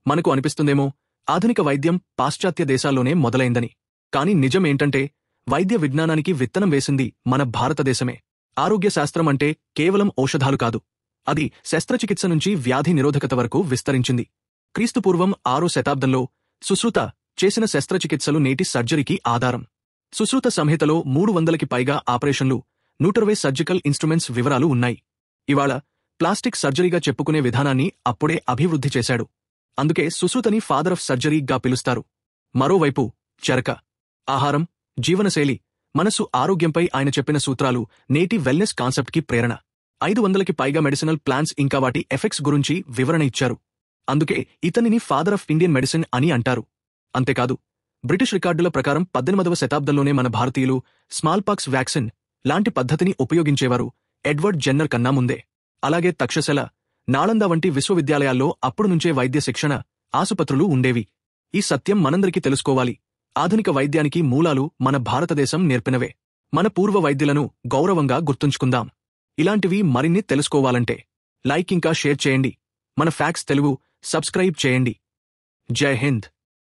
మనకు అనిపిస్తుందేమో ఆధునిక వైద్యం పాశ్చాత్య దేశాల్లోనే మొదలైందని. కాని నిజమేంటంటే వైద్య విజ్ఞానానికి విత్తనం వేసింది మన భారతదేశమే. ఆరోగ్య శాస్త్రం అంటే కేవలం ఔషధాలు కాదు, అది శస్త్రచికిత్స నుంచి వ్యాధి నిరోధకత వరకు విస్తరించింది. క్రీస్తుపూర్వం 6వ శతాబ్దంలో సుశ్రుత చేసిన శస్త్రచికిత్సలు నేటి సర్జరీకి ఆధారం. సుశ్రుత సంహితలో 300కి పైగా ఆపరేషన్లు, 120 సర్జికల్ ఇన్స్ట్రుమెంట్స్ వివరాలు ఉన్నాయి. ఇవాళ ప్లాస్టిక్ సర్జరీగా చెప్పుకునే విధానాన్ని అప్పుడే అభివృద్ధి చేశాడు. అందుకే సుశ్రుతని ఫాదర్ ఆఫ్ సర్జరీగా పిలుస్తారు. మరోవైపు చరక, ఆహారం, జీవనశైలి, మనసు ఆరోగ్యంపై ఆయన చెప్పిన సూత్రాలు నేటి వెల్నెస్ కాన్సెప్ట్కి ప్రేరణ. 500కి పైగా మెడిసినల్ ప్లాన్స్ ఇంకా వాటి ఎఫెక్ట్స్ గురించి వివరణ ఇచ్చారు. అందుకే ఇతనిని ఫాదర్ ఆఫ్ ఇండియన్ మెడిసిన్ అని అంటారు. అంతేకాదు, బ్రిటిష్ రికార్డుల ప్రకారం 18వ శతాబ్దంలోనే మన భారతీయులు స్మాల్పాక్స్ వ్యాక్సిన్ లాంటి పద్ధతిని ఉపయోగించేవారు ఎడ్వర్డ్ జెన్నర్ కన్నా ముందే. అలాగే తక్షశిల, నాళంద వంటి విశ్వవిద్యాలయాల్లో అప్పుడు నుంచే వైద్య శిక్షణ ఆసుపత్రులు ఉండేవి. ఈ సత్యం మనందరికీ తెలుసుకోవాలి. ఆధునిక వైద్యానికి మూలాలు మన భారతదేశం నేర్పినవే. మన పూర్వ వైద్యులను గౌరవంగా గుర్తుంచుకుందాం. ఇలాంటివి మరిన్ని తెలుసుకోవాలంటే లైక్ ఇంకా షేర్ చేయండి. మన ఫ్యాక్ట్స్ తెలుగు సబ్స్క్రైబ్ చేయండి. జై హింద్.